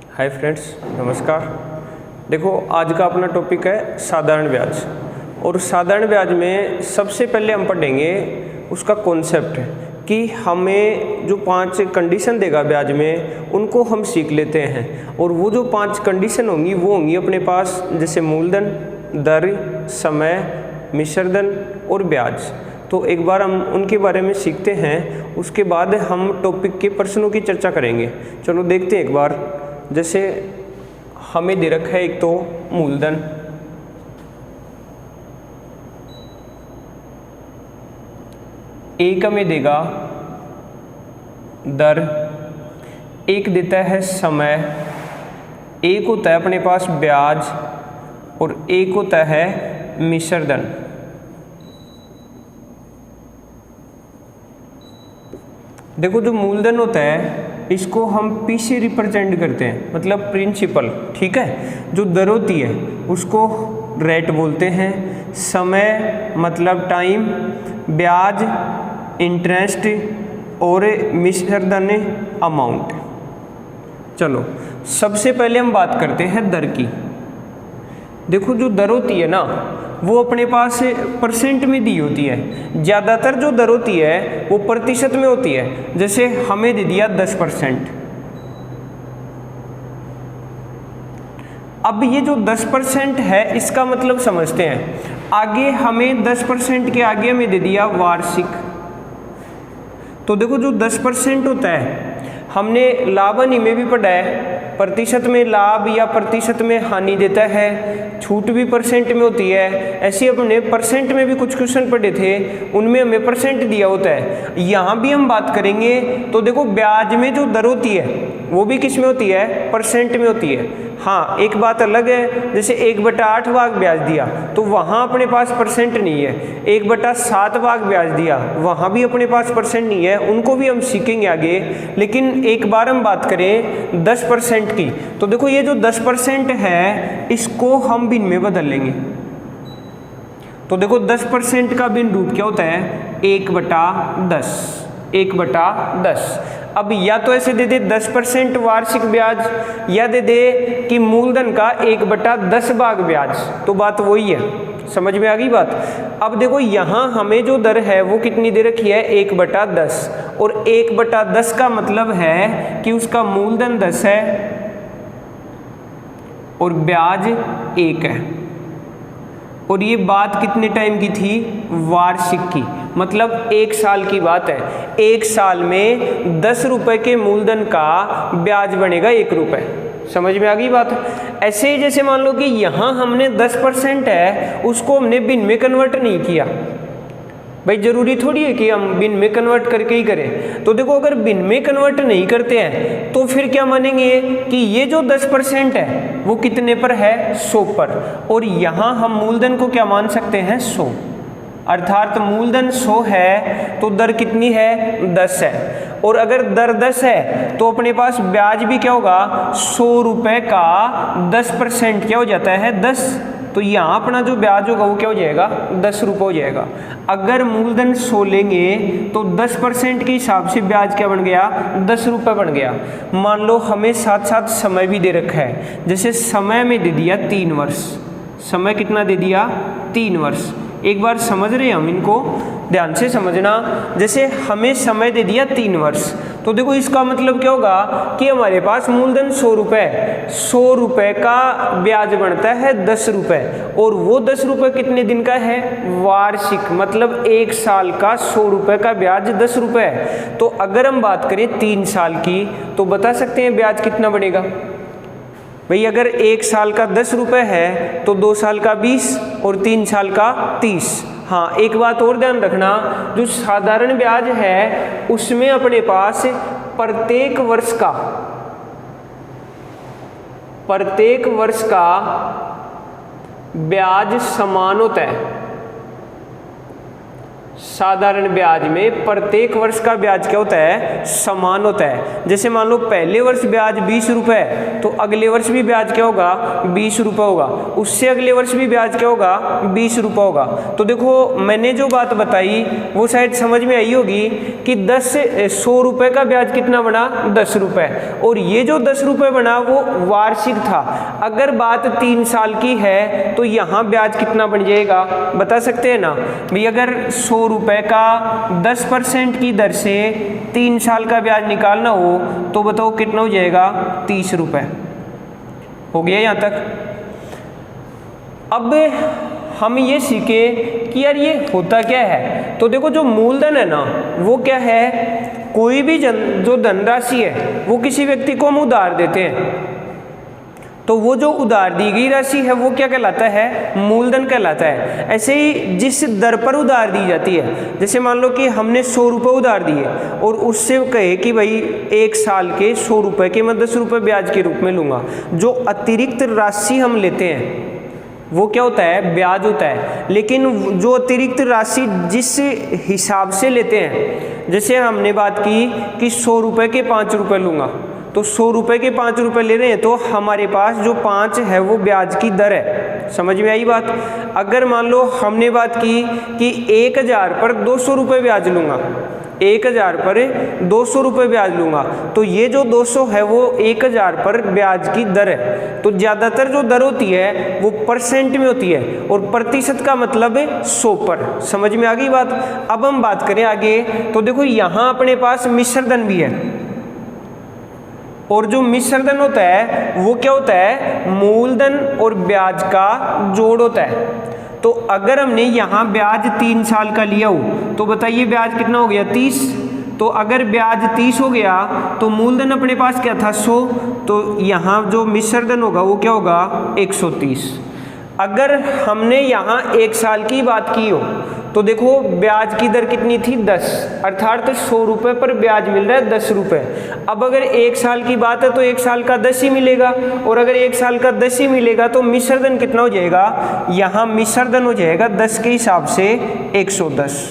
Hi friends, नमस्कार। देखो, आज का अपना टॉपिक है साधारण ब्याज। और साधारण ब्याज में सबसे पहले हम पढ़ेंगे उसका कॉन्सेप्ट कि हमें जो 5 कंडीशन देगा ब्याज में, उनको हम सीख लेते हैं। और वो जो 5 कंडीशन होंगी वो होंगी अपने पास, जैसे मूलधन, दर, समय, मिश्रधन और ब्याज। तो एक बार हम उनके बारे में सीखते हैं, उसके बाद हम टॉपिक के प्रश्नों की चर्चा करेंगे। चलो देखते हैं एक बार। जैसे हमें दे रखा है एक तो मूलधन, एक हमें देगा दर, एक देता है समय, एक होता है अपने पास ब्याज और एक होता है मिश्रधन। देखो, जो मूलधन होता है इसको हम पी से रिप्रेजेंट करते हैं, मतलब प्रिंसिपल, ठीक है। जो दर होती है उसको रेट बोलते हैं, समय मतलब टाइम, ब्याज इंटरेस्ट और मिश्रधन अमाउंट। चलो सबसे पहले हम बात करते हैं दर की। देखो, जो दर होती है ना वो अपने पास परसेंट में दी होती है। ज़्यादातर जो दर होती है वो प्रतिशत में होती है। जैसे हमें दे दिया 10%। अब ये जो 10% है इसका मतलब समझते हैं। आगे हमें 10% के आगे हमें दे दिया वार्षिक। तो देखो, जो 10% होता है हमने लाभ हानि में भी पढ़ा है, प्रतिशत में लाभ या प्रतिशत में हानि देता है, छूट भी परसेंट में होती है। ऐसे अपने परसेंट में भी कुछ क्वेश्चन पढ़े थे, उनमें हमें परसेंट दिया होता है। यहाँ भी हम बात करेंगे तो देखो, ब्याज में जो दर होती है वो भी किस में होती है? परसेंट में होती है। हाँ, एक बात अलग है, जैसे 1/8 भाग ब्याज दिया तो वहाँ अपने पास परसेंट नहीं है। 1/7 भाग ब्याज दिया, वहाँ भी अपने पास परसेंट नहीं है। उनको भी हम सीखेंगे आगे। लेकिन एक बार हम बात करें 10% की, तो देखो ये जो 10% है इसको हम भिन्न में बदल लेंगे। तो देखो 10% का भिन्न रूप क्या होता है? 1/10। 1/10। अब या तो ऐसे दे दे 10% वार्षिक ब्याज, या दे दे कि मूलधन का 1/10 भाग ब्याज, तो बात वही है। समझ में आ गई बात? अब देखो, यहाँ हमें जो दर है वो कितनी दे रखी है? 1/10। और 1/10 का मतलब है कि उसका मूलधन 10 है और ब्याज 1 है। और ये बात कितने टाइम की थी? वार्षिक की, मतलब 1 साल की बात है। 1 साल में 10 रुपए के मूलधन का ब्याज बनेगा 1 रुपए। समझ में आ गई बात? ऐसे ही जैसे मान लो कि यहाँ हमने 10% है, उसको हमने भिन्न में कन्वर्ट नहीं किया। भाई जरूरी थोड़ी है कि हम भिन्न में कन्वर्ट करके ही करें। तो देखो, अगर भिन्न में कन्वर्ट नहीं करते हैं तो फिर क्या मानेंगे कि ये जो 10% है वो कितने पर है? 100 पर। और यहाँ हम मूलधन को क्या मान सकते हैं? 100। अर्थात मूलधन 100 है तो दर कितनी है? 10 है। और अगर दर 10 है तो अपने पास ब्याज भी क्या होगा? 100 रुपए का 10% क्या हो जाता है? 10। तो यहाँ अपना जो ब्याज होगा वो क्या हो जाएगा? 10 रुपये हो जाएगा। अगर मूलधन 100 लेंगे तो 10% के हिसाब से ब्याज क्या बन गया? 10 रुपये बन गया। मान लो हमें साथ साथ समय भी दे रखा है। जैसे समय में दे दिया 3 वर्ष। समय कितना दे दिया? 3 वर्ष। एक बार समझ रहे हैं हम इनको, ध्यान से समझना। जैसे हमें समय दे दिया 3 वर्ष, तो देखो इसका मतलब क्या होगा कि हमारे पास मूलधन 100 रुपये, 100 रुपये का ब्याज बनता है 10 रुपये। और वो 10 रुपये कितने दिन का है? वार्षिक, मतलब 1 साल का 100 रुपये का ब्याज 10 रुपये। तो अगर हम बात करें 3 साल की, तो बता सकते हैं ब्याज कितना बनेगा? भाई अगर 1 साल का 10 रुपये है तो 2 साल का 20 और 3 साल का 30। हाँ, एक बात और ध्यान रखना, जो साधारण ब्याज है उसमें अपने पास प्रत्येक वर्ष का ब्याज समान होता है। साधारण ब्याज में प्रत्येक वर्ष का ब्याज क्या होता है, समान होता है। जैसे मान लो पहले वर्ष ब्याज 20 रुपये, तो अगले वर्ष भी ब्याज क्या होगा, 20 रुपये होगा, उससे अगले वर्ष भी ब्याज क्या होगा, 20 रुपये होगा। तो देखो मैंने जो बात बताई वो शायद समझ में आई होगी कि 100 रुपये का ब्याज कितना बना, 10 रुपये, और ये जो 10 रुपये बना वो वार्षिक था। अगर बात 3 साल की है तो यहाँ ब्याज कितना बन जाएगा, बता सकते हैं ना भाई। अगर 100 रुपये का 10% की दर से 3 साल का ब्याज निकालना हो तो बताओ कितना हो जाएगा, 30 रुपये। हो गया यहाँ तक। अब हम ये सीखे कि यार ये होता क्या है। तो देखो जो मूलधन है ना वो क्या है, कोई भी जो धनराशि है वो किसी व्यक्ति को हम उधार देते हैं, तो वो जो उधार दी गई राशि है वो क्या कहलाता है, मूलधन कहलाता है। ऐसे ही जिस दर पर उधार दी जाती है, जैसे मान लो कि हमने 100 रुपये उधार दिए और उससे कहे कि भाई 1 साल के 100 रुपये के मैं 10 रुपये ब्याज के रूप में लूँगा, जो अतिरिक्त राशि हम लेते हैं वो क्या होता है, ब्याज होता है। लेकिन जो अतिरिक्त राशि जिस हिसाब से लेते हैं, जैसे हमने बात की कि 100 रुपये के 5 रुपये लूँगा, तो 100 रुपये के 5 रुपये ले रहे हैं तो हमारे पास जो 5 है वो ब्याज की दर है। समझ में आई बात। अगर मान लो हमने बात की कि 1000 पर 200 रुपये ब्याज लूँगा, 1000 पर 200 रुपये ब्याज लूँगा, तो ये जो 200 है वो 1000 पर ब्याज की दर है। तो ज़्यादातर जो दर होती है वो परसेंट में होती है और प्रतिशत का मतलब है 100 पर। समझ में आ गई बात। अब हम बात करें आगे, तो देखो यहाँ अपने पास मिश्रधन भी है, और जो मिश्रधन होता है वो क्या होता है, मूलधन और ब्याज का जोड़ होता है। तो अगर हमने यहाँ ब्याज 3 साल का लिया हो तो बताइए ब्याज कितना हो गया, 30। तो अगर ब्याज 30 हो गया तो मूलधन अपने पास क्या था, 100, तो यहाँ जो मिश्रधन होगा वो क्या होगा, 130। अगर हमने यहाँ 1 साल की बात की हो तो देखो ब्याज की दर कितनी थी, 10, अर्थात 100 रुपये पर ब्याज मिल रहा है 10 रुपये। अब अगर 1 साल की बात है तो 1 साल का 10 ही मिलेगा, और अगर 1 साल का 10 ही मिलेगा तो मिश्रधन कितना हो जाएगा, यहाँ मिश्रधन हो जाएगा 10 के हिसाब से 110।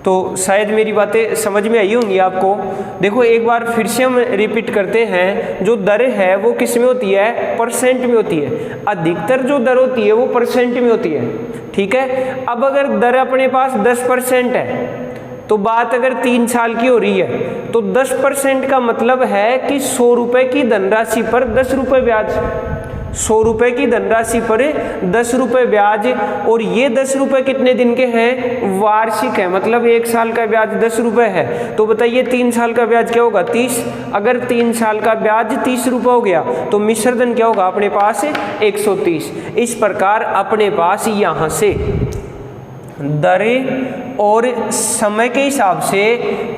तो शायद मेरी बातें समझ में आई होंगी आपको। देखो एक बार फिर से हम रिपीट करते हैं, जो दर है वो किस में होती है, परसेंट में होती है। अधिकतर जो दर होती है वो परसेंट में होती है, ठीक है। अब अगर दर अपने पास 10% है तो बात अगर 3 साल की हो रही है तो 10% का मतलब है कि 100 रुपये की धनराशि पर 10 रुपये ब्याज, 100 रुपये की धनराशि पर 10 रुपये ब्याज। और ये 10 रुपये कितने दिन के हैं, वार्षिक है, मतलब 1 साल का ब्याज 10 रुपये है। तो बताइए 3 साल का ब्याज क्या होगा, 30। अगर 3 साल का ब्याज 30 रुपये हो गया तो मिश्रधन क्या होगा अपने पास, 130। इस प्रकार अपने पास यहाँ से दरें और समय के हिसाब से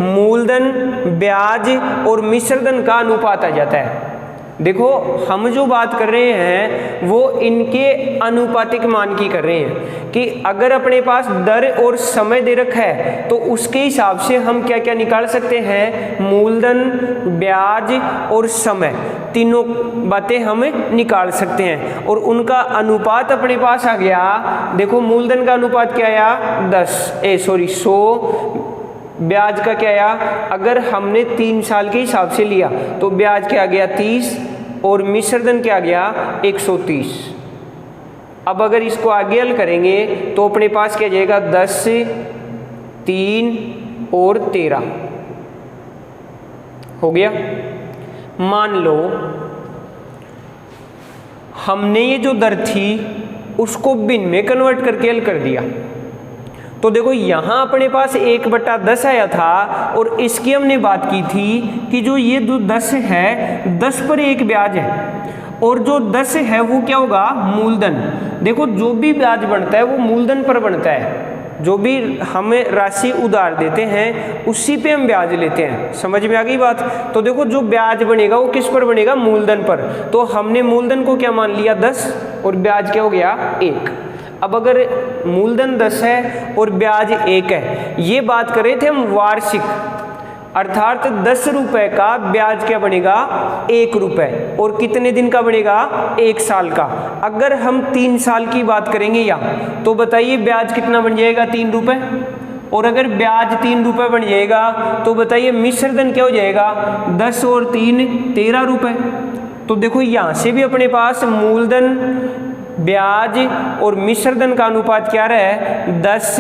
मूलधन, ब्याज और मिश्रधन का अनुपात आ जाता है। देखो हम जो बात कर रहे हैं वो इनके अनुपातिक मान की कर रहे हैं कि अगर अपने पास दर और समय दे रखा है तो उसके हिसाब से हम क्या क्या निकाल सकते हैं, मूलधन, ब्याज और समय, तीनों बातें हम निकाल सकते हैं। और उनका अनुपात अपने पास आ गया। देखो मूलधन का अनुपात क्या आया, 100। ब्याज का क्या आया, अगर हमने 3 साल के हिसाब से लिया तो ब्याज क्या आ गया, 30, और मिश्रधन क्या आ गया, 130। अब अगर इसको आगे हल करेंगे तो अपने पास क्या जाएगा, 10, 3 और 13 हो गया। मान लो हमने ये जो दर थी उसको भिन्न में कन्वर्ट करके हल कर दिया, तो देखो यहाँ अपने पास 1/10 आया था और इसकी हमने बात की थी कि जो ये 10 है, 10 पर 1 ब्याज है, और जो 10 है वो क्या होगा, मूलधन। देखो जो भी ब्याज बनता है वो मूलधन पर बनता है, जो भी हमें राशि उधार देते हैं उसी पे हम ब्याज लेते हैं। समझ में आ गई बात। तो देखो जो ब्याज बनेगा वो किस पर बनेगा, मूलधन पर। तो हमने मूलधन को क्या मान लिया, 10, और ब्याज क्या हो गया, 1। अब अगर मूलधन 10 है और ब्याज 1 है, ये बात कर रहे थे हम वार्षिक, अर्थात 10 रुपए का ब्याज क्या बनेगा 1 रुपए, और कितने दिन का बनेगा 1 साल का। अगर हम 3 साल की बात करेंगे यहाँ तो बताइए ब्याज कितना बन जाएगा 3 रुपए, और अगर ब्याज 3 रुपए बन जाएगा तो बताइए मिश्र धन क्या हो जाएगा 10 और 3 13 रुपए। तो देखो यहाँ से भी अपने पास मूलधन ब्याज और मिश्र धन का अनुपात क्या रहा है 10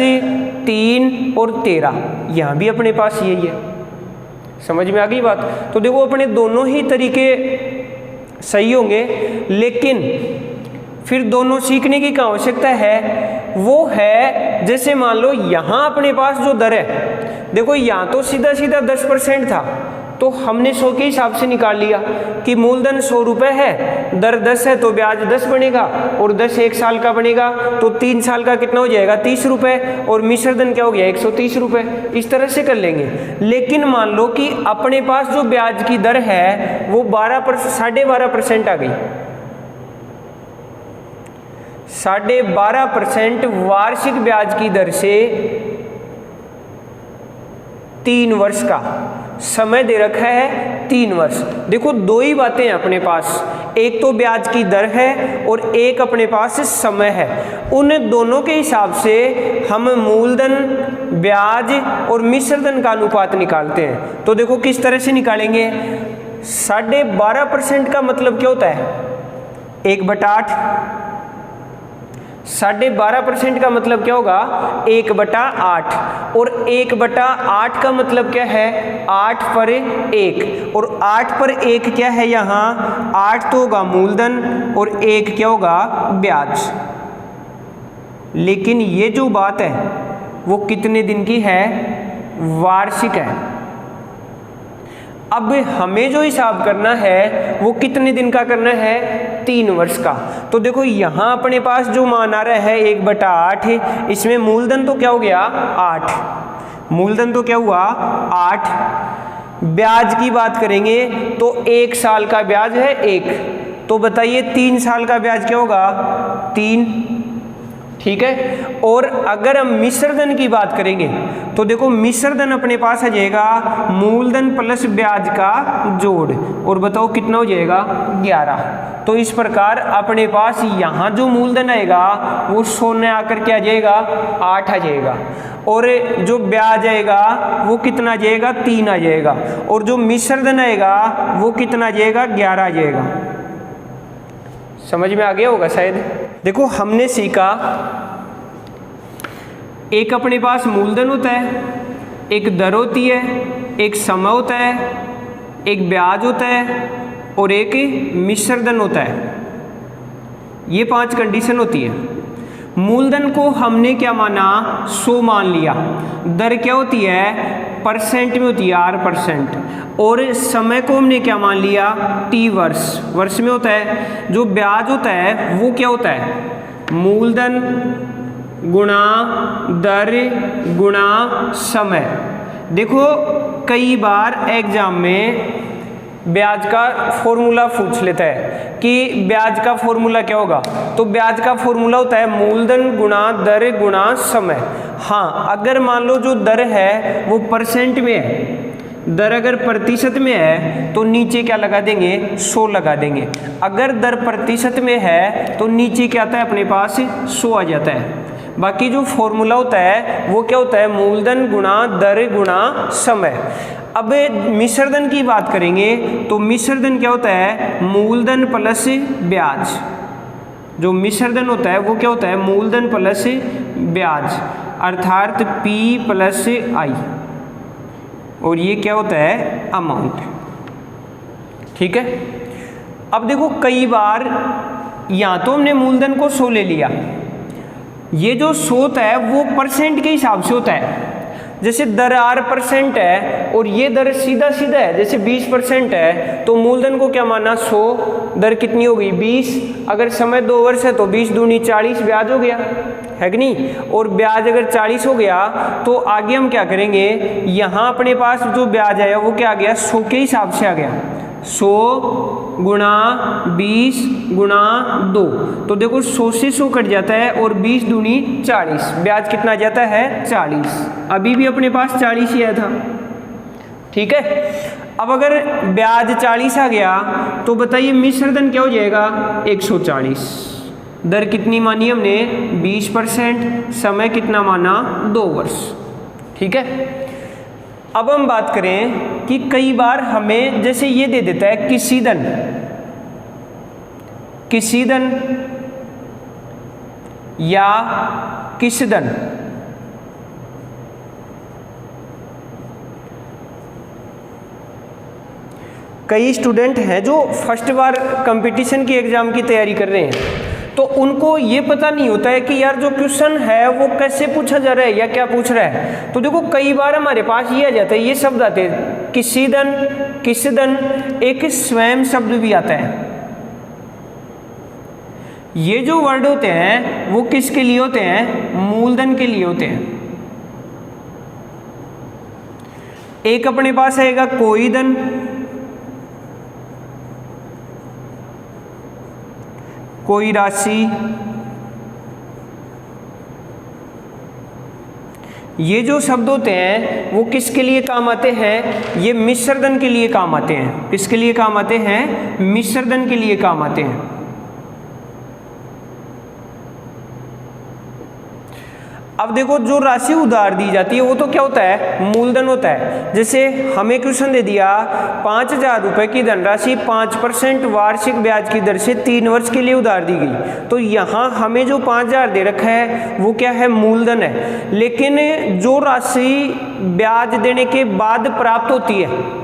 3 और 13, यहाँ भी अपने पास यही है। समझ में आ गई बात। तो देखो अपने दोनों ही तरीके सही होंगे, लेकिन फिर दोनों सीखने की क्या आवश्यकता है, वो है जैसे मान लो यहाँ अपने पास जो दर है, देखो यहाँ तो सीधा सीधा 10% था, तो हमने 100 के हिसाब से निकाल लिया कि मूलधन 100 रुपये है, दर 10 है तो ब्याज 10 बनेगा, और 10 1 साल का बनेगा तो 3 साल का कितना हो जाएगा 30 रुपये, और मिश्र धन क्या हो गया 130 रुपये। इस तरह से कर लेंगे। लेकिन मान लो कि अपने पास जो ब्याज की दर है वो 12.5% आ गई, 12.5% वार्षिक ब्याज की दर से 3 वर्ष का समय दे रखा है 3 वर्ष। देखो दो ही बातें हैं अपने पास, एक तो ब्याज की दर है और एक अपने पास समय है। उन दोनों के हिसाब से हम मूलधन ब्याज और मिश्र धन का अनुपात निकालते हैं। तो देखो किस तरह से निकालेंगे। 12.5% का मतलब क्या होता है 1/8, 12.5% का मतलब क्या होगा 1/8, और 1/8 का मतलब क्या है 8 पर 1, और 8 पर 1 क्या है यहाँ 8 तो होगा मूलधन और 1 क्या होगा ब्याज। लेकिन ये जो बात है वो कितने दिन की है वार्षिक है। अब हमें जो हिसाब करना है वो कितने दिन का करना है 3 वर्ष का। तो देखो यहाँ अपने पास जो मान आ रहा है 1/8, इसमें मूलधन तो क्या हो गया 8, मूलधन तो क्या हुआ 8। ब्याज की बात करेंगे तो 1 साल का ब्याज है 1, तो बताइए 3 साल का ब्याज क्या होगा 3, ठीक है। और अगर हम मिश्र धन की बात करेंगे तो देखो मिश्र धन अपने पास आ जाएगा मूलधन प्लस ब्याज का जोड़, और बताओ कितना हो जाएगा 11। तो इस प्रकार अपने पास यहाँ जो मूलधन आएगा वो 100 आकर के आ जाएगा 8 आ जाएगा, और जो ब्याज आएगा वो कितना आ जाएगा 3 आ जाएगा, और जो मिश्र धन आएगा वो कितना आ जाएगा 11 आ जाएगा। समझ में आ गया होगा शायद। देखो हमने सीखा एक अपने पास मूलधन होता है, एक दर होती है, एक समय होता है, एक ब्याज होता है और एक मिश्र धन होता है। ये 5 कंडीशन होती है। मूलधन को हमने क्या माना 100 मान लिया, दर क्या होती है परसेंट में होती है R%, और समय को हमने क्या मान लिया T वर्ष में होता है। जो ब्याज होता है वो क्या होता है मूलधन गुणा दर गुणा समय। देखो कई बार एग्जाम में ब्याज का फॉर्मूला पूछ लेता है कि ब्याज का फॉर्मूला क्या होगा, तो ब्याज का फॉर्मूला होता है मूलधन गुणा दर गुणा समय। हाँ, अगर मान लो जो दर है वो परसेंट में है, दर अगर प्रतिशत में है तो नीचे क्या लगा देंगे 100 लगा देंगे। अगर दर प्रतिशत में है तो नीचे क्या आता है अपने पास 100 आ जाता है। बाकी जो फॉर्मूला होता है वो क्या होता है मूलधन गुणा दर गुणा समय। अब मिश्र धन की बात करेंगे तो मिश्र धन क्या होता है मूलधन प्लस ब्याज। जो मिश्र धन होता है वो क्या होता है मूलधन प्लस ब्याज, अर्थात P प्लस I, और ये क्या होता है अमाउंट, ठीक है। अब देखो कई बार यहाँ तो हमने मूलधन को 100 ले लिया, ये जो 100 होता है वो परसेंट के हिसाब से होता है। जैसे दर R% है और ये दर सीधा सीधा है, जैसे 20% है तो मूलधन को क्या माना 100, दर कितनी हो गई 20, अगर समय 2 वर्ष है तो 20 दूनी 40 ब्याज हो गया, है कि नहीं। और ब्याज अगर 40 हो गया तो आगे हम क्या करेंगे, यहाँ अपने पास जो ब्याज आया वो क्या आ गया 100 के हिसाब से आ गया, 100 गुणा 20 गुणा 2। तो देखो 100 से 100 कट जाता है और 20 दूनी 40, ब्याज कितना जाता है 40। अभी भी अपने पास 40 ही आया था, ठीक है। अब अगर ब्याज 40 आ गया तो बताइए मिश्र धन क्या हो जाएगा 140। दर कितनी मानी हमने 20%, समय कितना माना 2 वर्ष। ठीक है। अब हम बात करें कि कई बार हमें जैसे ये दे देता है किसी धन या किस धन, कई स्टूडेंट हैं जो फर्स्ट बार कंपटीशन की एग्जाम की तैयारी कर रहे हैं तो उनको ये पता नहीं होता है कि यार जो क्वेश्चन है वो कैसे पूछा जा रहा है या क्या पूछ रहा है। तो देखो कई बार हमारे पास ये आ जाता है, ये शब्द आते हैं किसी धन, किस धन, एक स्वयं शब्द भी आता है। ये जो वर्ड होते हैं वो किसके लिए होते हैं, मूलधन के लिए होते हैं। एक अपने पास आएगा कोई धन, कोई राशि, ये जो शब्द होते हैं वो किसके लिए काम आते हैं, ये मिश्र धन के लिए काम आते हैं। किसके लिए काम आते हैं, मिश्र धन के लिए काम आते हैं। अब देखो जो राशि उधार दी जाती है वो तो क्या होता है, मूलधन होता है। जैसे हमें क्वेश्चन दे दिया 5,000 रुपए की धनराशि 5% वार्षिक ब्याज की दर से 3 वर्ष के लिए उधार दी गई, तो यहाँ हमें जो 5,000 दे रखा है वो क्या है, मूलधन है। लेकिन जो राशि ब्याज देने के बाद प्राप्त होती है,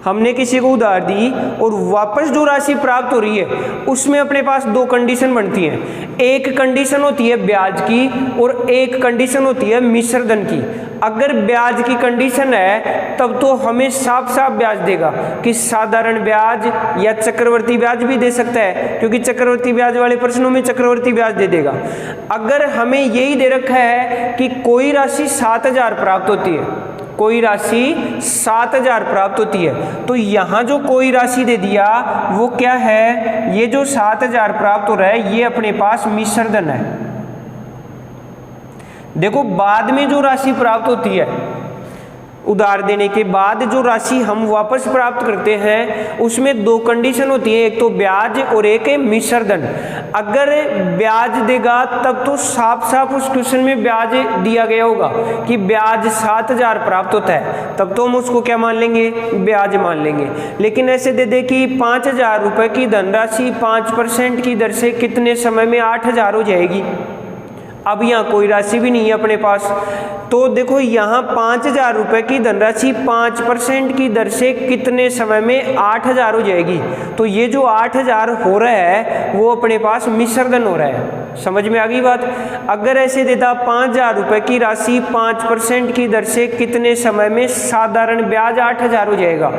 हमने किसी को उधार दी और वापस जो राशि प्राप्त हो रही है उसमें अपने पास 2 कंडीशन बनती हैं। एक कंडीशन होती है ब्याज की और एक कंडीशन होती है मिश्र धन की। अगर ब्याज की कंडीशन है तब तो हमें साफ साफ ब्याज देगा कि साधारण ब्याज या चक्रवर्ती ब्याज भी दे सकता है, क्योंकि चक्रवर्ती ब्याज वाले प्रश्नों में चक्रवर्ती ब्याज दे देगा। अगर हमें यही दे रखा है कि कोई राशि 7,000 प्राप्त होती है, कोई राशि 7,000 प्राप्त होती है, तो यहाँ जो कोई राशि दे दिया वो क्या है, ये जो 7,000 प्राप्त हो रहा है ये अपने पास मिश्र धन है। देखो बाद में जो राशि प्राप्त होती है, उधार देने के बाद जो राशि हम वापस प्राप्त करते हैं उसमें 2 कंडीशन होती है, एक तो ब्याज और एक है मिश्र धन। अगर ब्याज देगा तब तो साफ साफ उस क्वेश्चन में ब्याज दिया गया होगा कि ब्याज 7,000 प्राप्त होता है, तब तो हम उसको क्या मान लेंगे, ब्याज मान लेंगे। लेकिन ऐसे दे दे कि 5,000 रुपए की धनराशि 5% की दर से कितने समय में 8,000 हो जाएगी। अब यहाँ कोई राशि भी नहीं है अपने पास, तो देखो यहाँ 5,000 रुपए की धनराशि 5% की दर से कितने समय में 8,000 हो जाएगी। तो ये जो 8,000 हो रहा है वो अपने पास मिश्र धन हो रहा है। समझ में आ गई बात। अगर ऐसे देता 5,000 रुपए की राशि 5% की दर से कितने समय में साधारण ब्याज 8,000 हो जाएगा,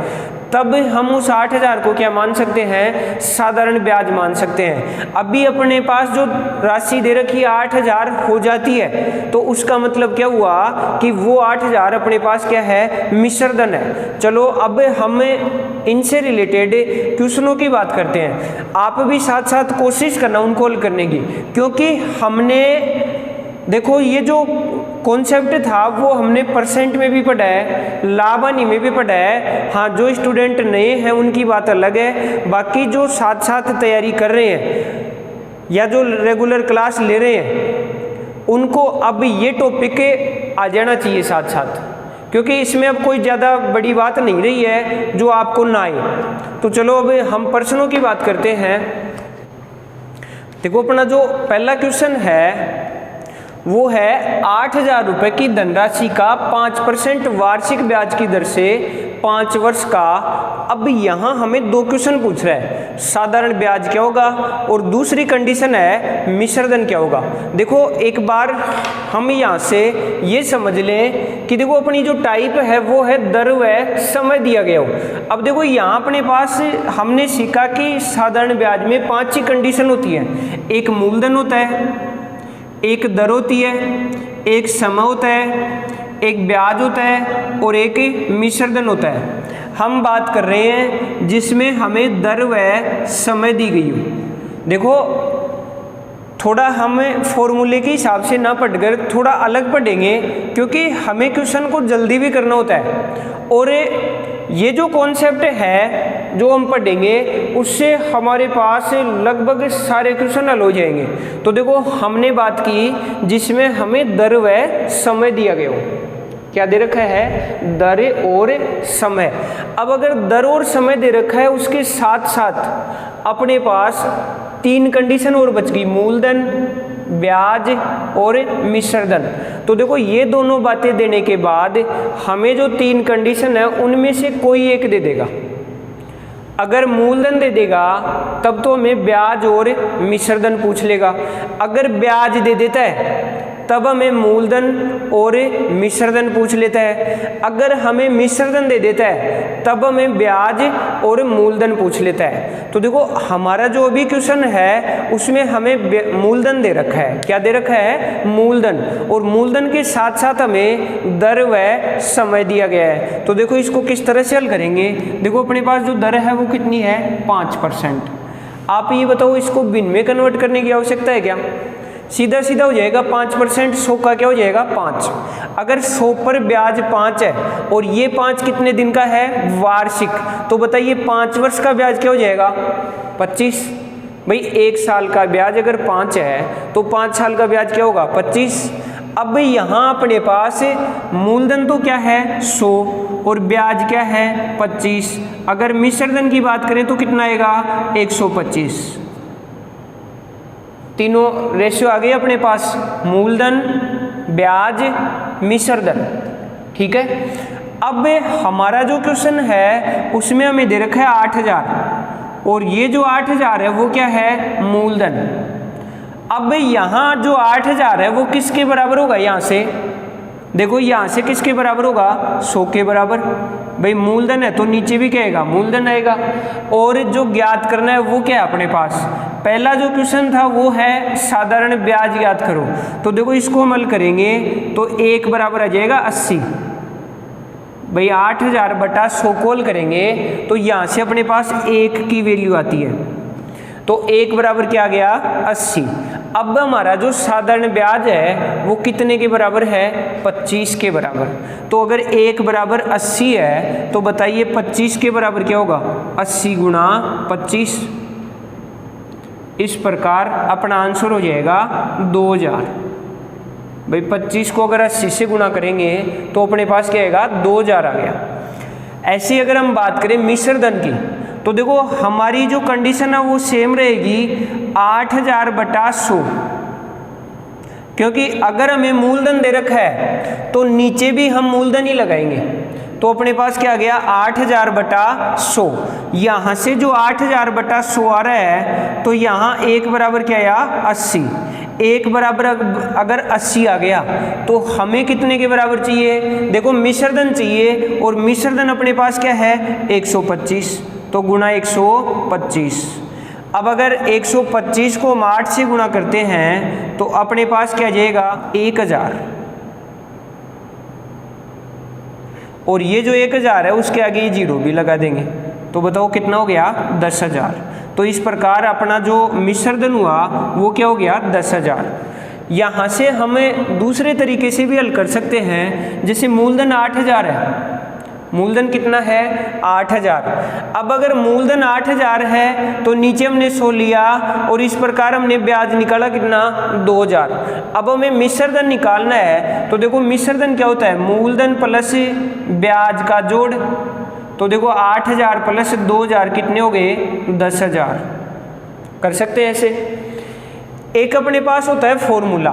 तब हम उस 8,000 को क्या मान सकते हैं, साधारण ब्याज मान सकते हैं। अभी अपने पास जो राशि दे रखी 8,000 हो जाती है तो उसका मतलब क्या हुआ कि वो 8,000 अपने पास क्या है, मिश्र धन है। चलो अब हम इनसे रिलेटेड क्वेश्चनों की बात करते हैं। आप भी साथ साथ कोशिश करना उनको हल करने की, क्योंकि हमने देखो ये जो कॉन्सेप्ट था वो हमने परसेंट में भी पढ़ा है, लाभ हानि में भी पढ़ा है। हाँ, जो स्टूडेंट नए हैं उनकी बात अलग है, बाकी जो साथ साथ तैयारी कर रहे हैं या जो रेगुलर क्लास ले रहे हैं उनको अब ये टॉपिक आ जाना चाहिए साथ साथ, क्योंकि इसमें अब कोई ज़्यादा बड़ी बात नहीं रही है जो आपको ना आए। तो चलो अब हम प्रश्नों की बात करते हैं। देखो अपना जो पहला क्वेश्चन है वो है 8,000 रुपए की धनराशि का 5% वार्षिक ब्याज की दर से 5 वर्ष का। अब यहाँ हमें 2 क्वेश्चन पूछ रहा है, साधारण ब्याज क्या होगा और दूसरी कंडीशन है मिश्र धन क्या होगा। देखो एक बार हम यहाँ से ये समझ लें कि देखो अपनी जो टाइप है वो है दर व समय दिया गया हो। अब देखो यहाँ अपने पास हमने सीखा कि साधारण ब्याज में 5 ही कंडीशन होती है, एक मूलधन होता है, एक दर होती है, एक समय होता है, एक ब्याज होता है और एक मिश्र धन होता है। हम बात कर रहे हैं जिसमें हमें दर व समय दी गई हो। देखो थोड़ा हमें फॉर्मूले के हिसाब से ना पढ़कर थोड़ा अलग पढ़ेंगे, क्योंकि हमें क्वेश्चन को जल्दी भी करना होता है। और ये जो कॉन्सेप्ट है जो हम पढ़ेंगे उससे हमारे पास लगभग सारे क्वेश्चन हल हो जाएंगे। तो देखो हमने बात की जिसमें हमें दर व समय दिया गया हो। क्या दे रखा है? दर और समय। अब अगर दर और समय दे रखा है, उसके साथ साथ अपने पास 3 कंडीशन और बच गई, मूलधन, ब्याज और मिश्रधन। तो देखो ये दोनों बातें देने के बाद हमें जो 3 कंडीशन है उनमें से कोई एक दे देगा। अगर मूलधन दे देगा तब तो हमें ब्याज और मिश्रधन पूछ लेगा। अगर ब्याज दे देता है तब हमें मूलधन और मिश्रधन पूछ लेता है। अगर हमें मिश्रधन दे देता है तब हमें ब्याज और मूलधन पूछ लेता है। तो देखो हमारा जो अभी क्वेश्चन है उसमें हमें मूलधन दे रखा है। क्या दे रखा है? मूलधन। और मूलधन के साथ साथ हमें दर व समय दिया गया है। तो देखो इसको किस तरह से हल करेंगे। देखो अपने पास जो दर है वो कितनी है? 5%। आप ये बताओ इसको भिन्न में कन्वर्ट करने की आवश्यकता है क्या? सीधा सीधा हो जाएगा 5%, 100 का क्या हो जाएगा? 5। अगर 100 पर ब्याज 5 है और ये 5 कितने दिन का है? वार्षिक। तो बताइए 5 वर्ष का ब्याज क्या हो जाएगा? 25। भाई 1 साल का ब्याज अगर 5 है तो 5 साल का ब्याज क्या होगा? 25। अब यहाँ अपने पास मूलधन तो क्या है? 100 और ब्याज क्या है? 25। अगर मिश्रधन की बात करें तो कितना आएगा? 125। तीनों रेशियो आ गए अपने पास, मूलधन, ब्याज, मिश्रधन। ठीक है। अब हमारा जो क्वेश्चन है उसमें हमें दे रखा है 8000 और ये जो 8000 है वो क्या है? मूलधन। अब यहाँ जो 8000 है वो किसके बराबर होगा? यहाँ से देखो, यहाँ से किसके बराबर होगा? 100 के बराबर। भाई मूलधन है तो नीचे भी क्या आएगा? मूलधन आएगा। और जो ज्ञात करना है वो क्या है अपने पास? पहला जो क्वेश्चन था वो है साधारण ब्याज ज्ञात करो। तो देखो इसको हम हल करेंगे तो 1 बराबर आ जाएगा 80। भाई 8000 बटा 100 को हल करेंगे तो यहाँ से अपने पास 1 की वैल्यू आती है। तो 1 बराबर क्या आ गया? 80। अब हमारा जो साधारण ब्याज है वो कितने के बराबर है? 25 के बराबर। तो अगर 1 बराबर 80 है तो बताइए 25 के बराबर क्या होगा? 80 गुणा 25। इस प्रकार अपना आंसर हो जाएगा 2000। भाई 25 को अगर 80 से गुणा करेंगे तो अपने पास क्या आएगा? 2000 आ गया। ऐसे अगर हम बात करें मिश्रधन की तो देखो हमारी जो कंडीशन है वो सेम रहेगी 8000 बटा 100, क्योंकि अगर हमें मूलधन दे रखा है तो नीचे भी हम मूलधन ही लगाएंगे। तो अपने पास क्या आ गया? 8000 बटा 100। यहाँ से जो 8000 बटा 100 आ रहा है तो यहाँ 1 बराबर क्या आया? 80। 1 बराबर अगर 80 आ गया तो हमें कितने के बराबर चाहिए? देखो मिश्रधन चाहिए और मिश्रधन अपने पास क्या है? 125। तो गुणा 125। अब अगर 125 को हम 8 से गुणा करते हैं तो अपने पास क्या जाएगा? 1000। और ये जो 1000 है उसके आगे ये 0 भी लगा देंगे। तो बताओ कितना हो गया? 10,000। तो इस प्रकार अपना जो मिश्रधन हुआ वो क्या हो गया? 10,000। यहाँ से हमें दूसरे तरीके से भी हल कर सकते हैं। जैसे मूलधन 8000 है, मूलधन कितना है? 8000। अब अगर मूलधन 8000 है तो नीचे हमने 100 लिया और इस प्रकार हमने ब्याज निकाला कितना? 2000। अब हमें मिश्रधन निकालना है तो देखो मिश्रधन क्या होता है? मूलधन प्लस ब्याज का जोड़। तो देखो 8000 प्लस 2000 कितने हो गए? 10,000। कर सकते हैं ऐसे। एक अपने पास होता है फॉर्मूला।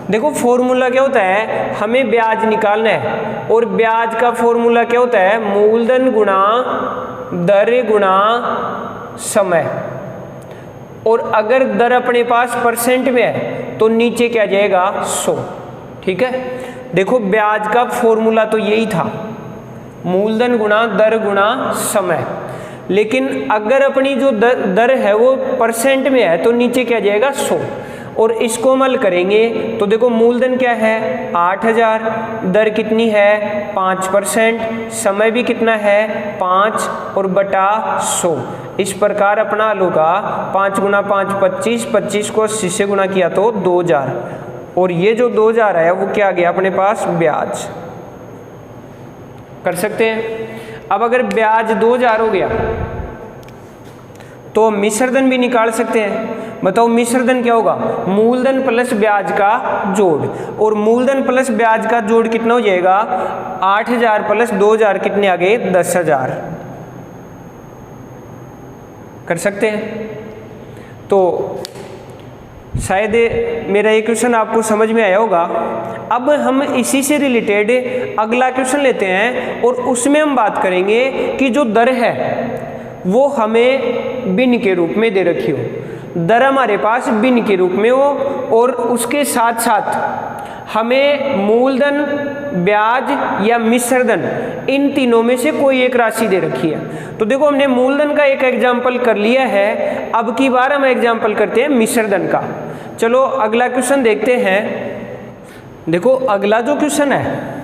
देखो फॉर्मूला क्या होता है? हमें ब्याज निकालना है और ब्याज का फॉर्मूला क्या होता है? मूलधन गुणा दर गुणा समय। और अगर दर अपने पास परसेंट में है तो नीचे क्या जाएगा? 100। ठीक है। देखो ब्याज का फॉर्मूला तो यही था, मूलधन गुणा दर गुणा समय। लेकिन अगर अपनी जो दर है वो परसेंट में है तो नीचे क्या जाएगा? 100। और इसको हम हल करेंगे तो देखो मूलधन क्या है? 8000। दर कितनी है? 5%। समय भी कितना है? 5 और बटा 100। इस प्रकार अपना हल होगा 5 गुना 5 25, 25 को 80 से गुना किया तो 2000, और ये जो 2000 है वो क्या आ गया अपने पास, ब्याज। कर सकते हैं। अब अगर ब्याज 2000 हो गया तो मिश्रधन भी निकाल सकते हैं। बताओ मिश्रधन क्या होगा, मूलधन प्लस ब्याज का जोड़, और मूलधन प्लस ब्याज का जोड़ कितना हो जाएगा, 8000 प्लस 2000 कितने आ गए, 10000। कर सकते हैं। तो शायद मेरा ये क्वेश्चन आपको समझ में आया होगा। अब हम इसी से रिलेटेड अगला क्वेश्चन लेते हैं और उसमें हम बात करेंगे कि जो दर है वो हमें भिन्न के रूप में दे रखी हो, दर हमारे पास भिन्न के रूप में हो, और उसके साथ साथ हमें मूलधन, ब्याज या मिश्रधन, इन तीनों में से कोई एक राशि दे रखी है। तो देखो हमने मूलधन का एक एग्जाम्पल कर लिया है, अब की बार हम एग्जाम्पल करते हैं मिश्रधन का। चलो अगला क्वेश्चन देखते हैं। देखो अगला जो क्वेश्चन है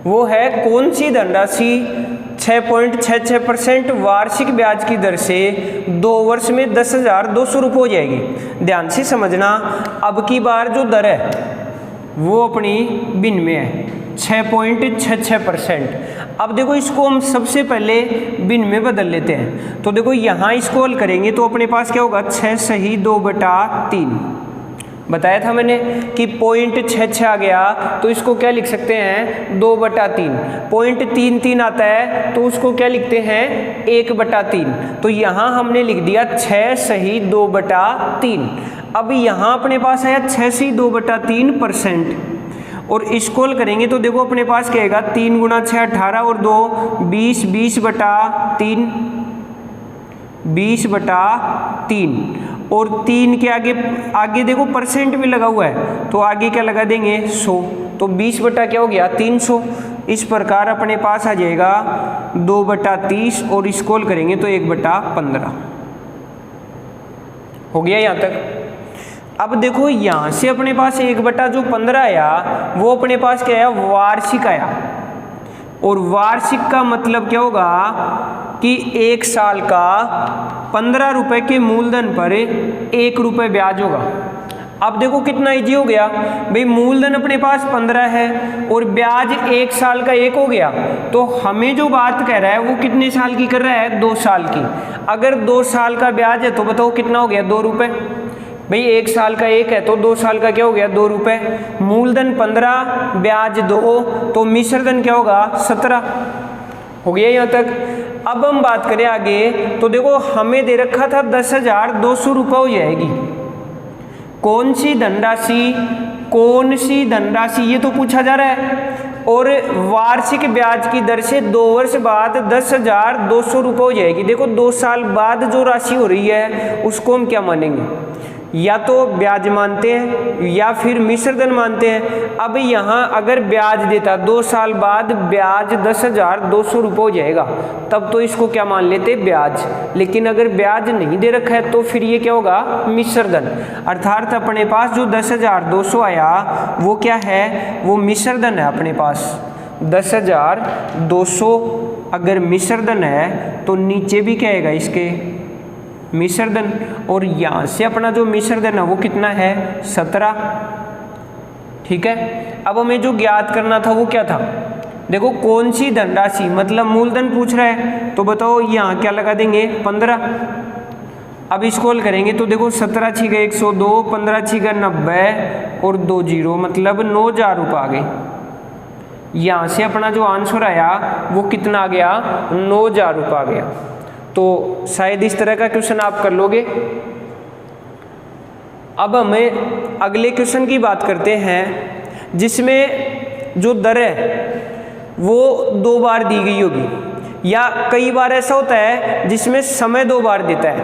वो है कौन सी धनराशि 6.66% वार्षिक ब्याज की दर से 2 वर्ष में 10,200 रुपये हो जाएगी। ध्यान से समझना, अब की बार जो दर है वो अपनी भिन्न में है 6.66%। अब देखो इसको हम सबसे पहले भिन्न में बदल लेते हैं। तो देखो यहाँ इसको हल करेंगे तो अपने पास क्या होगा, 6 सही 2/3। बताया था मैंने कि 0.66 आ गया तो इसको क्या लिख सकते हैं, 2/3। 0.33 आता है तो उसको क्या लिखते हैं, 1/3। तो यहाँ हमने लिख दिया 6 सही 2/3। अब यहाँ अपने पास आया 6 सही 2/3%, और इसको हल करेंगे तो देखो अपने पास क्या आएगा, 3 गुना 6 18 और 2 20, 20/3, 20/3, और 3 के आगे देखो परसेंट भी लगा हुआ है तो आगे क्या लगा देंगे, 100। तो 20 बटा क्या हो गया, 300। इस प्रकार अपने पास आ जाएगा 2/30, और इसको हल करेंगे तो 1/15 हो गया यहाँ तक। अब देखो यहाँ से अपने पास 1/15 आया, वो अपने पास क्या आया, वार्षिक आया। और वार्षिक का मतलब क्या होगा कि 1 साल का 15 रुपए के मूलधन पर 1 रुपये ब्याज होगा। अब देखो कितना इजी हो गया भाई, मूलधन अपने पास 15 है और ब्याज 1 साल का 1 हो गया, तो हमें जो बात कह रहा है वो कितने साल की कर रहा है, 2 साल की। अगर 2 साल का ब्याज है तो बताओ कितना हो गया, 2 रुपये। भाई 1 साल का 1 है तो 2 साल का क्या हो गया, 2 रुपये। मूलधन 15, ब्याज 2, तो मिश्रधन क्या होगा, 17 हो गया यहाँ तक। अब हम बात करें आगे तो देखो हमें दे रखा था 10,200 रुपये हो जाएगी। कौन सी धनराशि ये तो पूछा जा रहा है, और वार्षिक ब्याज की दर से 2 वर्ष बाद 10,200 रुपये हो जाएगी। देखो 2 साल बाद जो राशि हो रही है उसको हम क्या मानेंगे, या तो ब्याज मानते हैं या फिर मिश्रधन मानते हैं। अब यहाँ अगर ब्याज देता 2 साल बाद ब्याज 10,200 रुपये हो जाएगा, तब तो इसको क्या मान लेते, ब्याज। लेकिन अगर ब्याज नहीं दे रखा है तो फिर ये क्या होगा, मिश्रधन। अर्थात अपने पास जो 10,200 आया वो क्या है, वो मिश्रधन है। अपने पास 10,200 अगर मिश्रधन है तो नीचे भी क्या आएगा इसके, मिश्रधन। और यहाँ से अपना जो मिश्रधन है वो कितना है, 17। ठीक है। अब हमें जो ज्ञात करना था वो क्या था, देखो कौन सी धनराशि, मतलब मूलधन पूछ रहा है तो बताओ यहाँ क्या लगा देंगे, 15। अब इसको हल करेंगे तो देखो 17 छिगा 102, 15 छिगा 90 और 2 जीरो, मतलब 9,000 रुपये आ गए। यहाँ से अपना जो आंसर आया वो कितना आ गया, 9,000 रुपये आ गया। तो शायद इस तरह का क्वेश्चन आप कर लोगे। अब हमें अगले क्वेश्चन की बात करते हैं जिसमें जो दर है वो 2 बार दी गई होगी, या कई बार ऐसा होता है जिसमें समय 2 बार देता है।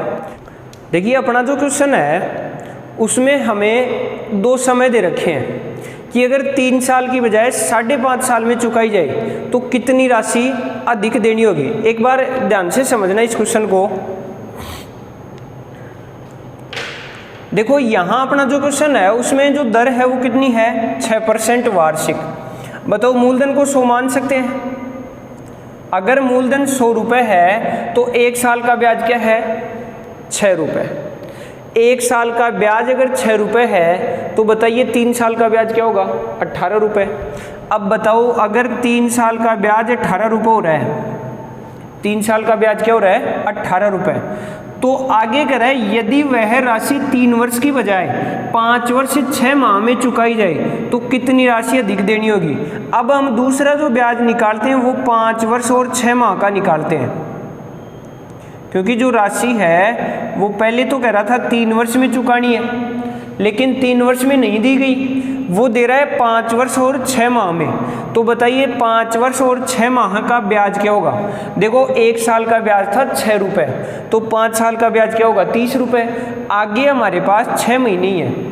देखिए अपना जो क्वेश्चन है उसमें हमें 2 समय दे रखे हैं कि अगर 3 साल की बजाय 5.5 साल में चुकाई जाए तो कितनी राशि अधिक देनी होगी। एक बार ध्यान से समझना इस क्वेश्चन को। देखो यहाँ अपना जो क्वेश्चन है उसमें जो दर है वो कितनी है, 6% वार्षिक। बताओ मूलधन को 100 मान सकते हैं, अगर मूलधन 100 रुपये है तो 1 साल का ब्याज क्या है? 6 रुपये। 1 साल का ब्याज अगर 6 रुपये है तो बताइए 3 साल का ब्याज क्या होगा? 18 रुपये। अब बताओ अगर 3 साल का ब्याज 18 रुपये हो रहा है, 3 साल का ब्याज क्या हो रहा है? 18 रुपये। तो आगे कह रहा है यदि वह राशि 3 वर्ष की बजाय 5 वर्ष 6 माह में चुकाई जाए तो कितनी राशि अधिक देनी होगी? अब हम दूसरा जो ब्याज निकालते हैं वो 5 वर्ष और 6 माह का निकालते हैं, क्योंकि जो राशि है वो पहले तो कह रहा था 3 वर्ष में चुकानी है, लेकिन 3 वर्ष में नहीं दी गई, वो दे रहा है 5 वर्ष और 6 माह में। तो बताइए 5 वर्ष और 6 माह का ब्याज क्या होगा? देखो 1 साल का ब्याज था 6 रुपये, तो 5 साल का ब्याज क्या होगा? 30 रुपये। आगे हमारे पास 6 महीने ही है।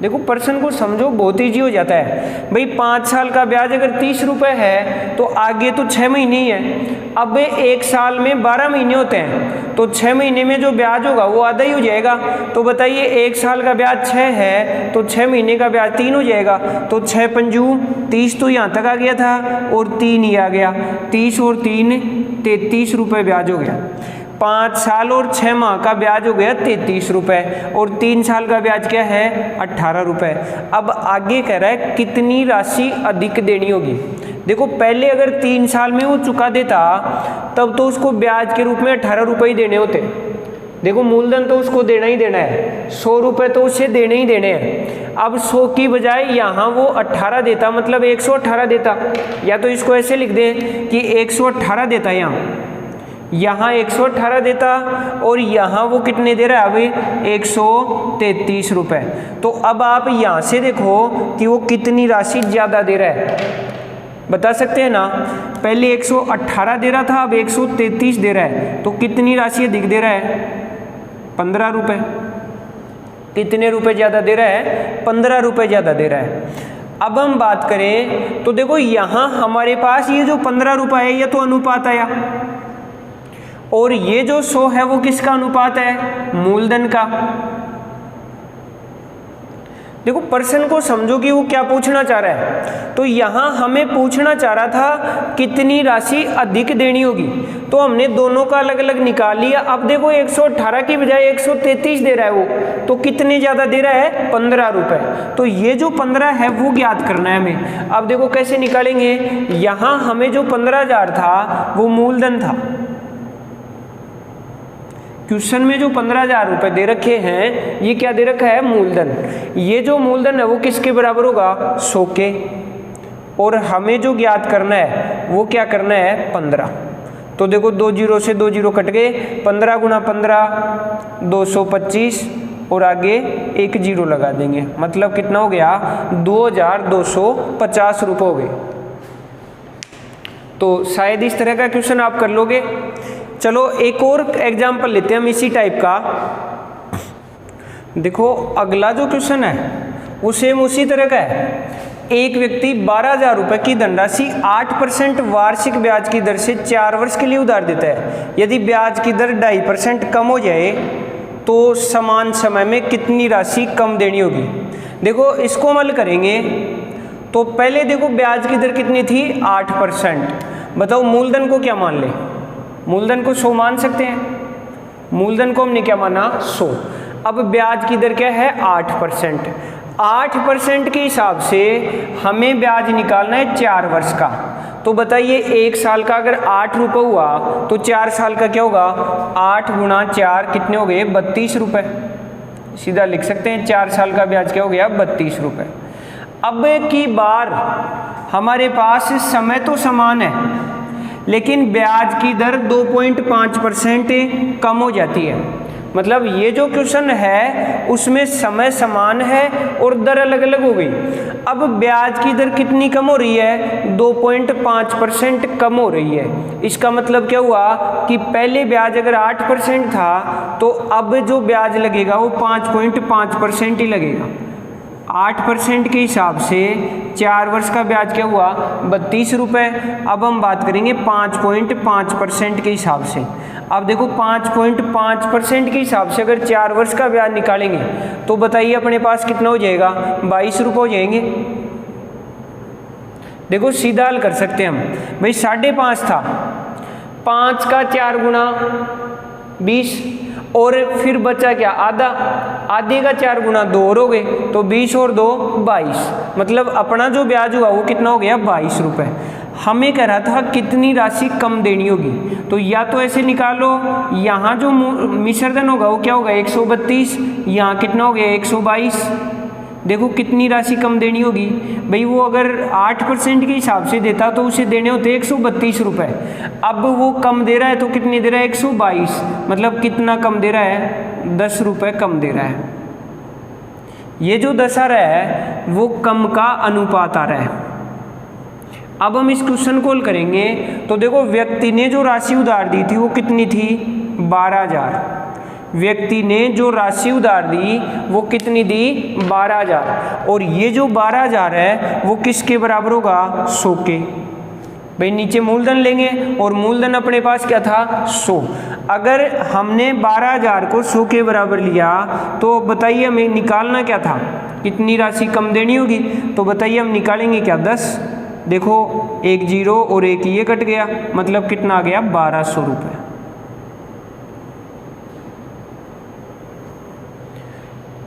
देखो प्रश्न को समझो, बहुत ईजी हो जाता है भाई। 5 साल का ब्याज अगर 30 रुपये है तो आगे तो 6 महीने ही है। अब 1 साल में 12 महीने होते हैं, तो 6 महीने में जो ब्याज होगा वो आधा ही हो जाएगा। तो बताइए 1 साल का ब्याज 6 है तो 6 महीने का ब्याज 3 हो जाएगा। तो 6 पंजू 30 तो यहाँ तक आ गया था और 3 ही आ गया। 30 और 3 33 रुपये ब्याज हो गया। 5 साल और 6 माह का ब्याज हो गया 33 रुपये और 3 साल का ब्याज क्या है? 18 रुपये। अब आगे कह रहा है कितनी राशि अधिक देनी होगी। देखो पहले अगर 3 साल में वो चुका देता तब तो उसको ब्याज के रूप में 18 रुपये ही देने होते। देखो मूलधन तो उसको देना ही देना है, 100 रुपये तो उसे देने ही देने हैं। अब 100 की बजाय यहाँ वो 18 देता, मतलब 118 देता, या तो इसको ऐसे लिख दें कि 118 देता, यहाँ 118 देता और यहाँ वो कितने दे रहा है अभी? 133 रुपये। तो अब आप यहाँ से देखो कि वो कितनी राशि ज़्यादा दे रहा है, बता सकते हैं ना। पहले 118 दे रहा था, अब 133 दे रहा है, तो कितनी राशि अधिक दे रहा है? 15 रुपये। कितने रुपए ज़्यादा दे रहा है? 15 रुपये ज़्यादा दे रहा है। अब हम बात करें तो देखो यहाँ हमारे पास ये जो 15 रुपये है ये तो अनुपात आया, और ये जो 100 है वो किसका अनुपात है? मूलधन का। देखो प्रश्न को समझो कि वो क्या पूछना चाह रहा है। तो यहाँ हमें पूछना चाह रहा था कितनी राशि अधिक देनी होगी, तो हमने दोनों का अलग अलग निकाल लिया। अब देखो 118 की बजाय 133 दे रहा है वो, तो कितने ज़्यादा दे रहा है? 15 रुपये। तो ये जो 15 है वो ज्ञात करना है हमें। अब देखो कैसे निकालेंगे। यहाँ हमें जो 15,000 था वो मूलधन था, क्वेश्चन में जो 15,000 रुपये दे रखे हैं ये क्या दे रखा है? मूलधन। ये जो मूलधन है वो किसके बराबर होगा? 100 के। और हमें जो ज्ञात करना है वो क्या करना है? 15। तो देखो 2 जीरो से 2 जीरो कट गए, 15 गुणा 15 225 और आगे 1 जीरो लगा देंगे, मतलब कितना हो गया? 2,250 रुपये हो गए। तो शायद इस तरह का क्वेश्चन आप कर लोगे। चलो एक और एग्जाम्पल लेते हैं हम इसी टाइप का। देखो अगला जो क्वेश्चन है वो सेम उसी तरह का है। एक व्यक्ति 12,000 रुपये की धनराशि 8% वार्षिक ब्याज की दर से 4 वर्ष के लिए उधार देता है। यदि ब्याज की दर 2.5% कम हो जाए तो समान समय में कितनी राशि कम देनी होगी? देखो इसको हम हल करेंगे तो पहले देखो ब्याज की दर कितनी थी? 8%। बताओ मूलधन को क्या मान ले? मूलधन को 100 मान सकते हैं। मूलधन को हमने क्या माना? 100। अब ब्याज की दर क्या है? 8%। 8% के हिसाब से हमें ब्याज निकालना है 4 वर्ष का। तो बताइए 1 साल का अगर 8 रुपये हुआ तो 4 साल का क्या होगा? 8 गुणा 4 कितने हो गए? 32 रुपये। सीधा लिख सकते हैं 4 साल का ब्याज क्या हो गया? 32 रुपये। अब की बार हमारे पास समय तो समान है लेकिन ब्याज की दर 2.5% कम हो जाती है। मतलब ये जो क्वेश्चन है उसमें समय समान है और दर अलग अलग हो गई। अब ब्याज की दर कितनी कम हो रही है? 2.5% कम हो रही है। इसका मतलब क्या हुआ कि पहले ब्याज अगर 8% था तो अब जो ब्याज लगेगा वो 5.5% ही लगेगा। 8% के हिसाब से 4 वर्ष का ब्याज क्या हुआ? 32 रुपये। अब हम बात करेंगे 5.5% के हिसाब से। अब देखो 5.5% के हिसाब से अगर 4 वर्ष का ब्याज निकालेंगे तो बताइए अपने पास कितना हो जाएगा? 22 रुपये हो जाएंगे। देखो सीधा हल कर सकते हैं हम भाई। 5.5 था 5 का 4 गुना 20, और फिर बचा क्या आधा, आधे का 4 गुना 2 और हो गए, तो 20 और 2 22, मतलब अपना जो ब्याज हुआ वो कितना हो गया 22 रुपये। हमें कह रहा था कितनी राशि कम देनी होगी, तो या तो ऐसे निकालो, यहाँ जो मिश्रधन होगा वो क्या होगा 132, यहाँ कितना हो गया 122। देखो कितनी राशि कम देनी होगी भाई, वो अगर 8% के हिसाब से देता तो उसे देने होते 132 रुपये, अब वो कम दे रहा है तो कितनी दे रहा है 122, मतलब कितना कम दे रहा है 10 रुपये कम दे रहा है। ये जो 10 आ रहा है वो कम का अनुपात आ रहा है। अब हम इस क्वेश्चन को हल करेंगे तो देखो व्यक्ति ने जो राशि उधार दी थी वो कितनी थी 12,000, व्यक्ति ने जो राशि उधार दी वो कितनी दी 12,000, और ये जो 12,000 है वो किसके बराबर होगा 100 के। भाई नीचे मूलधन लेंगे और मूलधन अपने पास क्या था 100, अगर हमने 12,000 को 100 के बराबर लिया तो बताइए हमें निकालना क्या था, कितनी राशि कम देनी होगी, तो बताइए हम निकालेंगे क्या 10, देखो एक 0 और एक ये कट गया, मतलब कितना आ गया 1200 रुपये।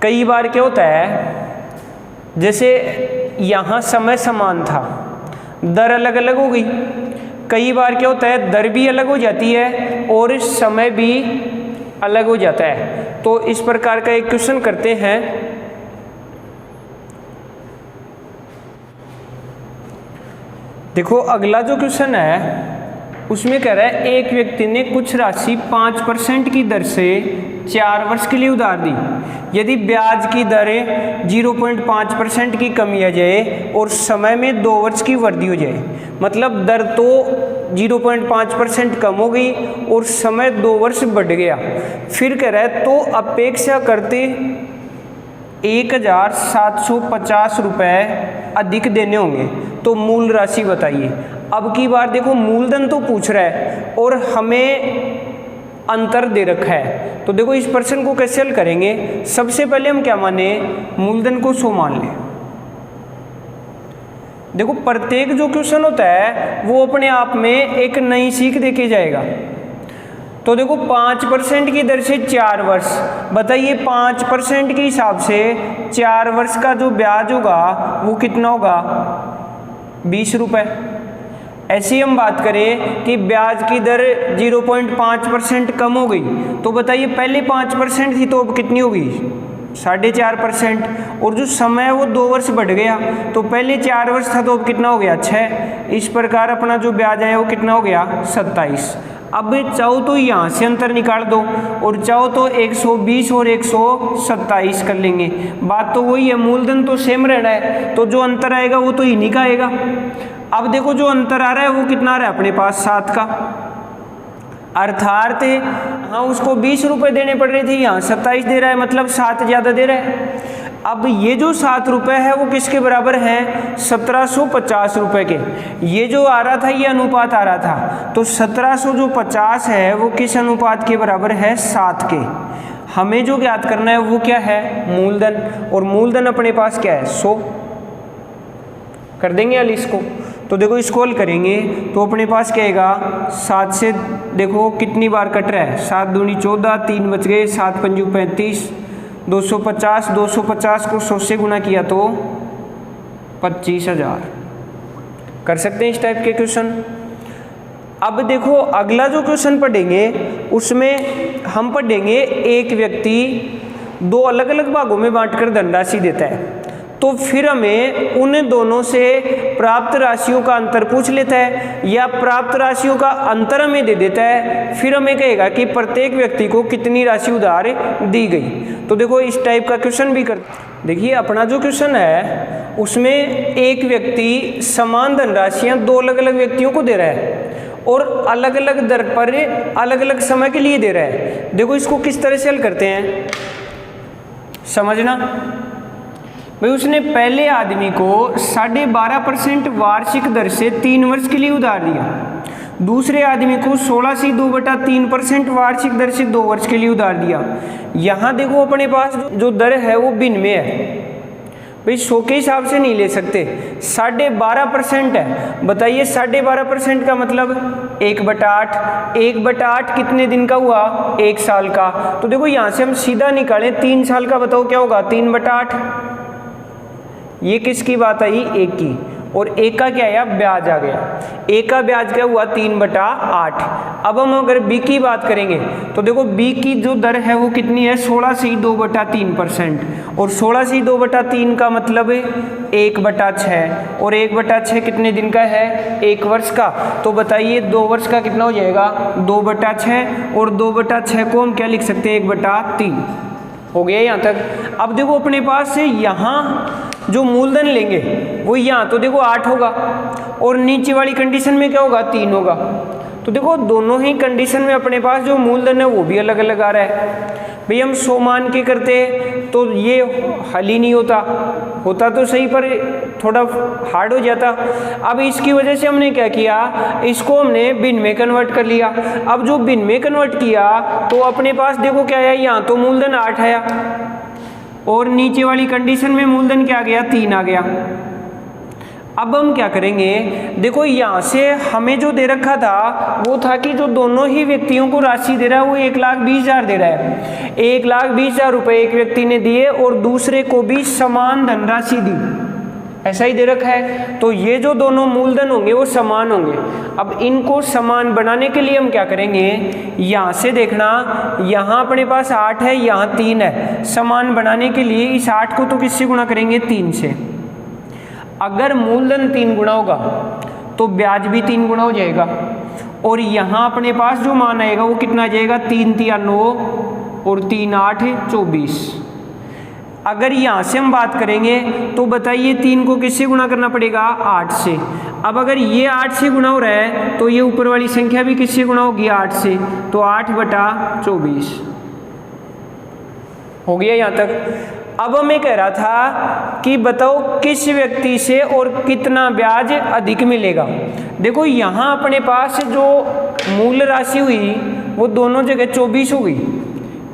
कई बार क्या होता है, जैसे यहाँ समय समान था, दर अलग अलग हो गई, कई बार क्या होता है दर भी अलग हो जाती है और समय भी अलग हो जाता है। तो इस प्रकार का एक क्वेश्चन करते हैं। देखो अगला जो क्वेश्चन है उसमें कह रहा है एक व्यक्ति ने कुछ राशि 5% की दर से 4 वर्ष के लिए उधार दी, यदि ब्याज की दरें 0.5% की कमी आ जाए और समय में 2 वर्ष की वृद्धि हो जाए, मतलब दर तो 0.5% कम हो गई और समय 2 वर्ष बढ़ गया, फिर कह रहा है तो अपेक्षा करते 1,750 रुपये अधिक देने होंगे, तो मूल राशि बताइए। अब की बार देखो मूलधन तो पूछ रहा है और हमें अंतर दे रखा है, तो देखो इस प्रश्न को कैसे हल करेंगे। सबसे पहले हम क्या माने, मूलधन को 100 मान लें। देखो प्रत्येक जो क्वेश्चन होता है वो अपने आप में एक नई सीख देके जाएगा। तो देखो 5% की दर से 4 वर्ष, बताइए 5% के हिसाब से 4 वर्ष का जो ब्याज होगा वो कितना होगा 20 रुपये। ऐसी हम बात करें कि ब्याज की दर 0.5% कम हो गई, तो बताइए पहले 5% थी तो अब कितनी हो गई 4.5%, और जो समय है वो 2 वर्ष बढ़ गया, तो पहले 4 वर्ष था तो अब कितना हो गया 6। इस प्रकार अपना जो ब्याज है वो कितना हो गया 27। अब चाहो तो यहाँ से अंतर निकाल दो और चाहो तो 120 और 127 कर लेंगे, बात तो वही है, मूलधन तो सेम रहना है, तो जो अंतर आएगा वो तो इन्हीं का आएगा। अब देखो जो अंतर आ रहा है वो कितना आ रहा है अपने पास 7 का, अर्थात हाँ उसको 20 रुपये देने पड़ रहे थे, यहाँ 27 दे रहा है, मतलब 7 ज़्यादा दे रहा है। अब ये जो 7 रुपये है वो किसके बराबर है 1750 रुपये के। ये जो आ रहा था ये अनुपात आ रहा था, तो 1750 है वो किस अनुपात के बराबर है 7 के। हमें जो ज्ञात करना है वो क्या है मूलधन, और मूलधन अपने पास क्या है 100। कर देंगे हल इसको, तो देखो इसको हल करेंगे तो अपने पास क्या आएगा 7 से देखो कितनी बार कट रहा है, 7 दूनी 14, 3 बच गए, 7 पंजू 35, 250, 250 को 100 से गुना किया तो 25,000। कर सकते हैं इस टाइप के क्वेश्चन। अब देखो अगला जो क्वेश्चन पढ़ेंगे उसमें हम पढ़ेंगे एक व्यक्ति 2 अलग अलग भागों में बांटकर धनराशि देता है, तो फिर हमें उन दोनों से प्राप्त राशियों का अंतर पूछ लेता है या प्राप्त राशियों का अंतर हमें दे देता है, फिर हमें कहेगा कि प्रत्येक व्यक्ति को कितनी राशि उधार दी गई। तो देखो इस टाइप का क्वेश्चन भी कर, देखिए अपना जो क्वेश्चन है उसमें एक व्यक्ति समान धनराशियाँ 2 अलग अलग व्यक्तियों को दे रहा है और अलग अलग दर पर अलग अलग समय के लिए दे रहा है। देखो इसको किस तरह से हल करते हैं समझना। भाई उसने पहले आदमी को 12.5% वार्षिक दर से 3 वर्ष के लिए उधार दिया, दूसरे आदमी को 16/3% वार्षिक दर से 2 वर्ष के लिए उधार दिया। यहाँ देखो अपने पास जो दर है वो भिन्न में है, भाई 100 के हिसाब से नहीं ले सकते, 12.5% है। बताइए 12.5% का मतलब 1/8, 1/8 कितने दिन का हुआ, 1 साल का। तो देखो यहाँ से हम सीधा निकालें 3 साल का, बताओ क्या होगा, 3/8। ये किसकी बात आई, एक की, और एक का क्या आया, ब्याज आ गया। एक का ब्याज क्या हुआ, 3/8। अब हम अगर बी की बात करेंगे तो देखो बी की जो दर है वो कितनी है, 16 से 2/3%, और 16 से 2/3 का मतलब 1/6, और 1/6 कितने दिन का है, 1 वर्ष का। तो बताइए 2 वर्ष का कितना हो जाएगा, 2/6, और 2/6 को हम क्या लिख सकते हैं, 1/3। हो गया यहाँ तक। अब देखो अपने पास से यहाँ जो मूलधन लेंगे वो यहाँ तो देखो 8 होगा, और नीचे वाली कंडीशन में क्या होगा, 3 होगा। तो देखो दोनों ही कंडीशन में अपने पास जो मूलधन है वो भी अलग अलग आ रहा है। भाई हम 100 मान के करते तो ये हल ही नहीं होता तो सही, पर थोड़ा हार्ड हो जाता। अब इसकी वजह से हमने क्या किया, इसको हमने भिन्न में कन्वर्ट कर लिया। अब जो भिन्न में कन्वर्ट किया तो अपने पास देखो क्या आया, यहाँ तो मूलधन 8 आया, और नीचे वाली कंडीशन में मूलधन क्या आ गया, 3 आ गया। अब हम क्या करेंगे, देखो यहाँ से हमें जो दे रखा था वो था कि जो दोनों ही व्यक्तियों को राशि दे रहा है वो 1,20,000 दे रहा है। 1,20,000 रुपये एक व्यक्ति ने दिए और दूसरे को भी समान धनराशि दी, ऐसा ही दे रखा है। तो ये जो दोनों मूलधन होंगे वो समान होंगे। अब इनको समान बनाने के लिए हम क्या करेंगे, यहाँ से देखना, यहाँ अपने पास 8 है, यहाँ 3 है। समान बनाने के लिए इस 8 को तो किससे गुणा करेंगे, 3 से। अगर मूलधन 3 गुना होगा तो ब्याज भी 3 गुना हो जाएगा, और यहाँ अपने पास जो मान आएगा वो कितना आ जाएगा, 3 × 9 और 3 × 8 = 24। अगर यहाँ से हम बात करेंगे तो बताइए 3 को किससे गुणा करना पड़ेगा, 8 से। अब अगर ये 8 से गुणा हो रहा है तो ये ऊपर वाली संख्या भी किससे गुणा होगी, 8 से। तो 8/24 हो गया यहाँ तक। अब हमें कह रहा था कि बताओ किस व्यक्ति से और कितना ब्याज अधिक मिलेगा। देखो यहाँ अपने पास जो मूल राशि हुई वो दोनों जगह 24 हो गई,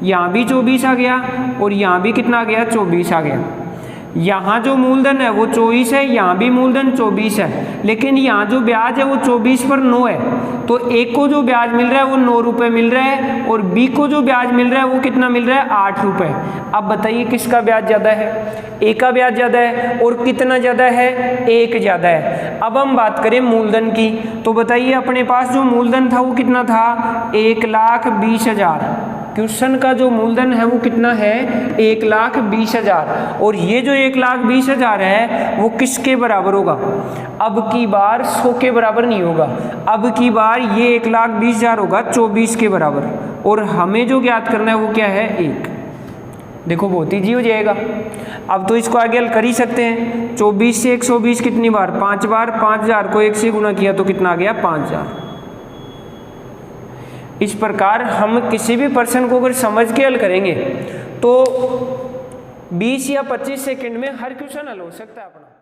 यहाँ भी 24 आ गया और यहाँ भी कितना आ गया, 24 आ गया। यहाँ जो मूलधन है वो 24 है, यहाँ भी मूलधन 24 है, लेकिन यहाँ जो ब्याज है वो 24 पर 9 है। तो एक को जो ब्याज मिल रहा है वो 9 रुपये मिल रहा है, और बी को जो ब्याज मिल रहा है वो कितना मिल रहा है, 8 रुपये। अब बताइए किसका ब्याज ज़्यादा है, ए का ब्याज ज़्यादा है, और कितना ज़्यादा है, 1 ज़्यादा है। अब हम बात करें मूलधन की, तो बताइए अपने पास जो मूलधन था वो कितना था, 1,20,000। क्वेश्चन का जो मूलधन है वो कितना है, 1,20,000, और ये जो 1,20,000 है वो किसके बराबर होगा, अब की बार 100 के बराबर नहीं होगा, अब की बार ये 1,20,000 होगा 24 के बराबर, और हमें जो ज्ञात करना है वो क्या है, 1। देखो बहुत ईजी हो जाएगा। अब तो इसको आगे हल कर ही सकते हैं। 24 से 120 कितनी बार, 5 बार। 5,000 को 1 से गुणा किया तो कितना आ गया, 5,000। इस प्रकार हम किसी भी प्रश्न को अगर समझ के हल करेंगे तो 20 या 25 सेकंड में हर क्वेश्चन हल हो सकता है अपना।